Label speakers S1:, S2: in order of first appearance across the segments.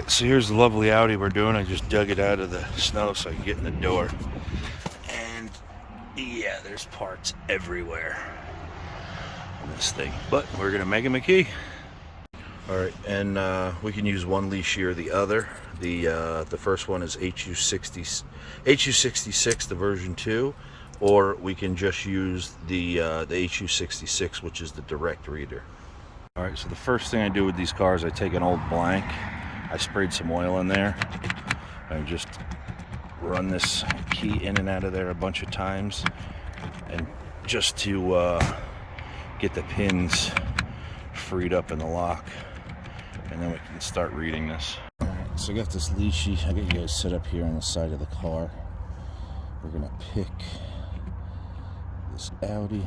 S1: Alright, so here's the lovely Audi we're doing. I just dug it out of the snow so I can get in the door. And yeah, there's parts everywhere on this thing. But we're going to make him a key. Alright, and we can use one Lishi or the other. The first one is HU66, the version 2. Or we can just use the HU66, which is the direct reader. Alright, so the first thing I do with these cars, I take an old blank. I sprayed some oil in there. I just run this key in and out of there a bunch of times, and just to get the pins freed up in the lock, and then we can start reading this. Alright, so I got this Lishi. I got you guys set up here on the side of the car. We're gonna pick this Audi.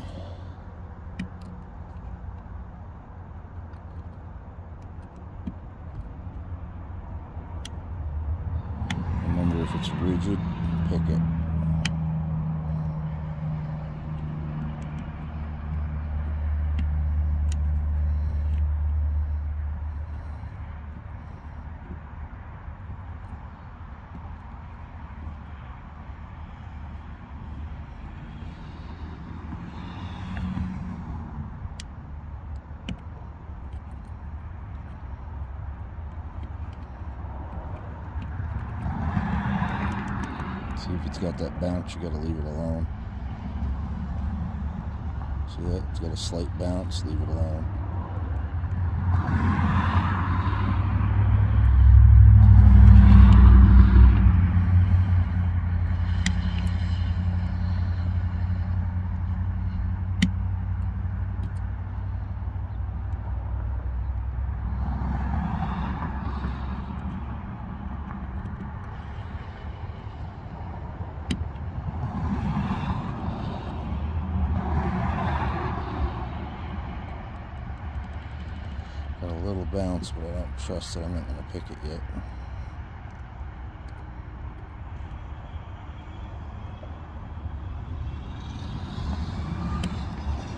S1: Remember, if it's rigid, pick it. See if it's got that bounce, you gotta leave it alone. See that? It's got a slight bounce, leave it alone. Got a little bounce, but I don't trust it. I'm not going to pick it yet.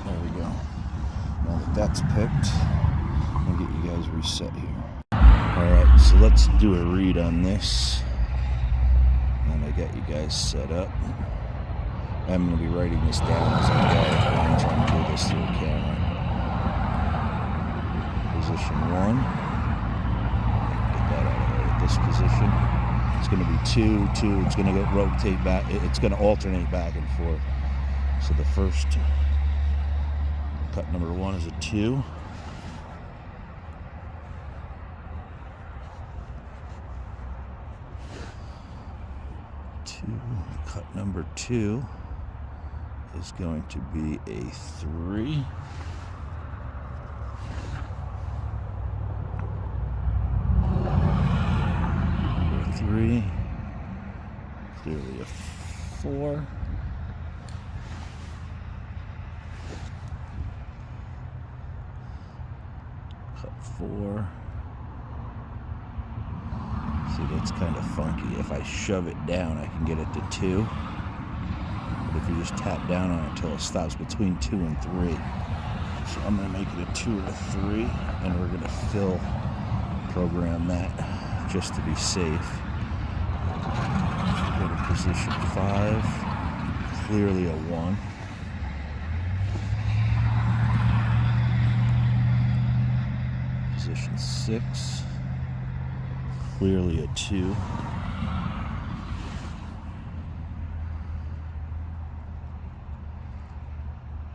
S1: There we go. Now that that's picked, I'll get you guys reset here. Alright, so let's do a read on this. And I got you guys set up. I'm going to be writing this down as I go. I'm trying to do this through the camera. Position 1. Get that out of there. This position. It's going to be 2, 2. It's going to rotate back. It's going to alternate back and forth. So the first cut number 1 is a 2. Cut number 2 is going to be a 3. Number 3, clearly a 4. Cut 4. See, that's kind of funky. If I shove it down, I can get it to 2. But if you just tap down on it until it stops between 2 and 3. So I'm going to make it a 2 or a 3, and we're going to program that just to be safe. Go to position 5, clearly a 1. Position 6. Clearly a 2.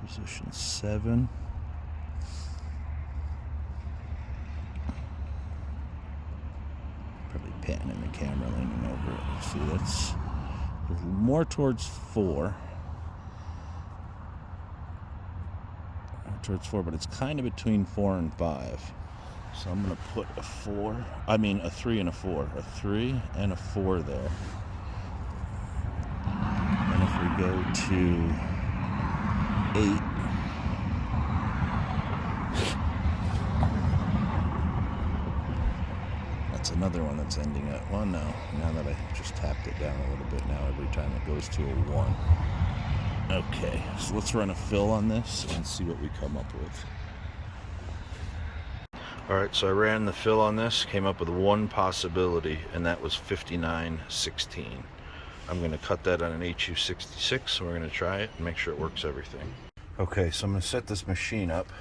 S1: Position 7. Probably panning the camera, leaning over it. See, that's more towards 4. More towards 4, but it's kind of between 4 and 5. So I'm going to put a 3 and a 4. A 3 and a 4 there. And if we go to 8, that's another one that's ending at 1 now. Now that I just tapped it down a little bit now, every time it goes to a 1. Okay, so let's run a fill on this and see what we come up with. Alright, so I ran the fill on this, came up with one possibility, and that was 5916. I'm going to cut that on an HU66, so we're going to try it and make sure it works everything. Okay, so I'm going to set this machine up.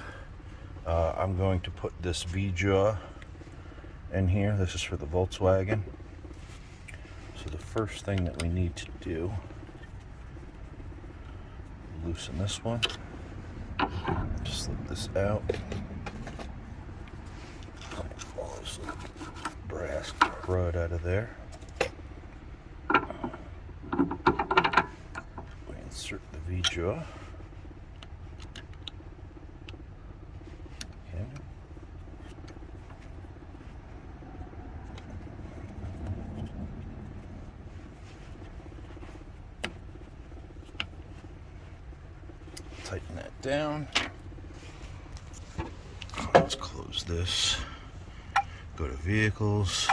S1: I'm going to put this V-jaw in here. This is for the Volkswagen. So the first thing that we need to do, loosen this one, slip this out. All this little brass crud out of there. We insert the V-jaw. Okay. Tighten that down. Let's close this. Go to vehicles.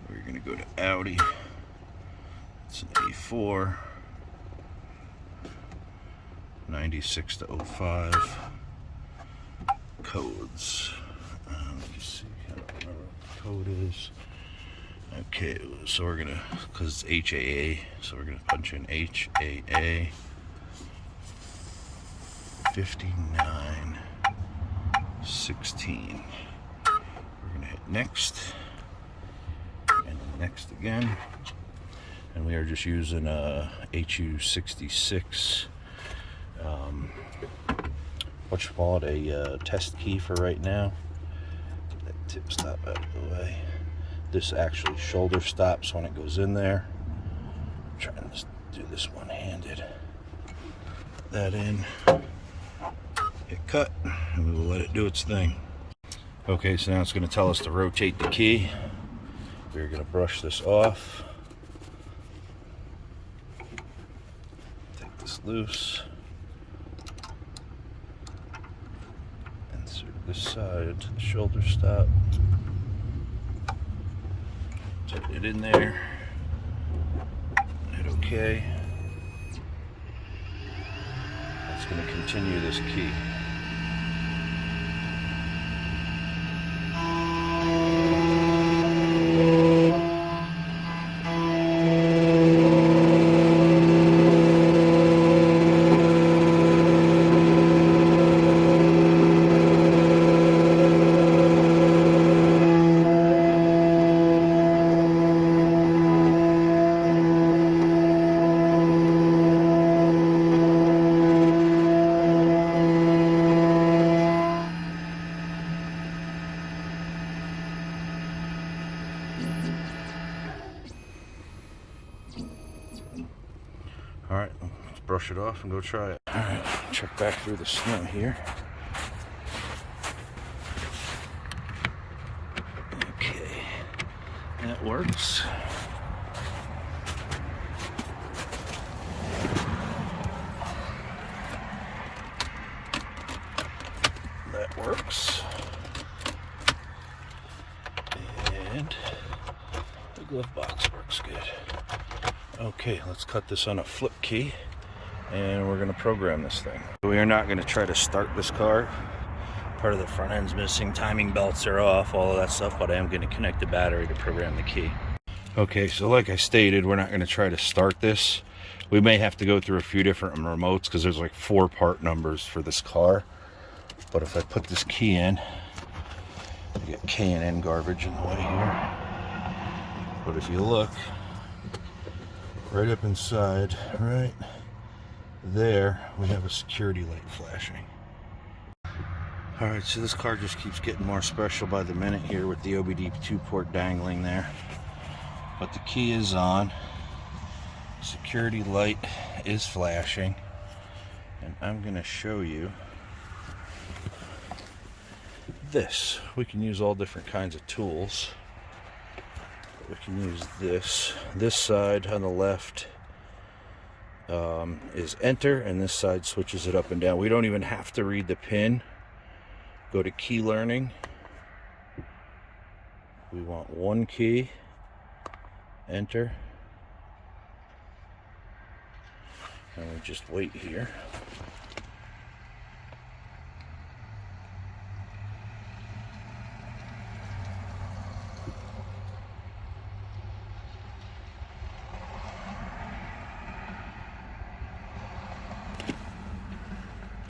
S1: We're going to go to Audi. It's an A4. 96 to 05. Codes. Let me see. I don't remember what the code is. Okay, so we're going to, because it's HAA, so we're going to punch in HAA 5916. Hit next, and next again, and we are just using a HU66 what you call it, a test key for right now. Get that tip stop out of the way. This actually shoulder stops when it goes in there. I'm trying to do this one-handed. Put that in, hit cut, and we will let it do its thing. Okay, so now it's going to tell us to rotate the key. We're going to brush this off. Take this loose. Insert this side to the shoulder stop. Tighten it in there. Hit OK. That's going to continue this key. Alright, let's brush it off and go try it. Alright, check back through the snow here. Okay, that works. That works. And the glove box works good. Okay, let's cut this on a flip key and we're going to program this thing. We are not going to try to start this car. Part of the front end's missing, timing belts are off, all of that stuff, but I am going to connect the battery to program the key. Okay, so like I stated, we're not going to try to start this. We may have to go through a few different remotes because there's like 4 part numbers for this car. But if I put this key in, I get K and N garbage in the way here. But if you look, right up inside, right there, we have a security light flashing. Alright, so this car just keeps getting more special by the minute here with the OBD2 port dangling there. But the key is on. Security light is flashing. And I'm going to show you this. We can use all different kinds of tools. We can use this. This side on the left is enter, and this side switches it up and down. We don't even have to read the pin. Go to key learning. We want one key. Enter. And we just wait here.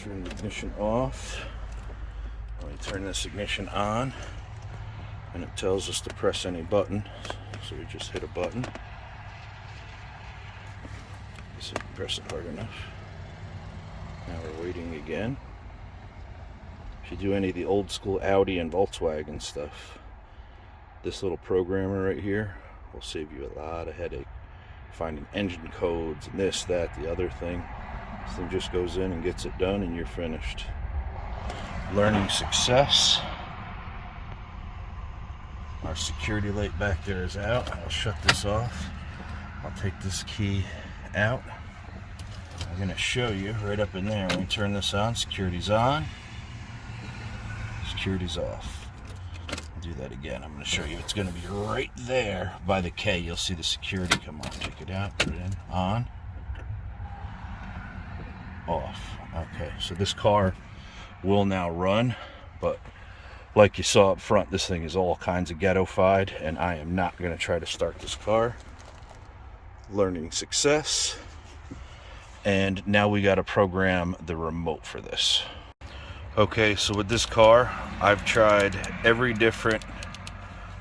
S1: Turn the ignition off. Let me turn this ignition on, and it tells us to press any button. So we just hit a button. So press it hard enough. Now we're waiting again. If you do any of the old school Audi and Volkswagen stuff, this little programmer right here will save you a lot of headache. Finding engine codes and this, that, the other thing. This thing just goes in and gets it done and you're finished. Learning success. Our security light back there is out. I'll shut this off. I'll take this key out. I'm going to show you right up in there. When we turn this on, security's on. Security's off. I'll do that again. I'm going to show you. It's going to be right there by the K. You'll see the security come on. Check it out. Put it in. On. Off. Okay, so this car will now run, but like you saw up front, this thing is all kinds of ghetto-fied, and I am not going to try to start this car. Learning success. And now we got to program the remote for this. Okay, so with this car, I've tried every different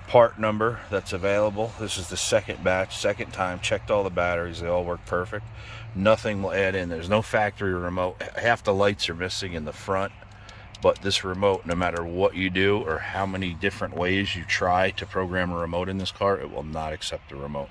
S1: part number that's available. This is the second batch, second time. Checked all the batteries, they all work perfect. Nothing will add in. There's no factory remote. Half the lights are missing in the front, but this remote, no matter what you do or how many different ways you try to program a remote in this car, it will not accept the remote.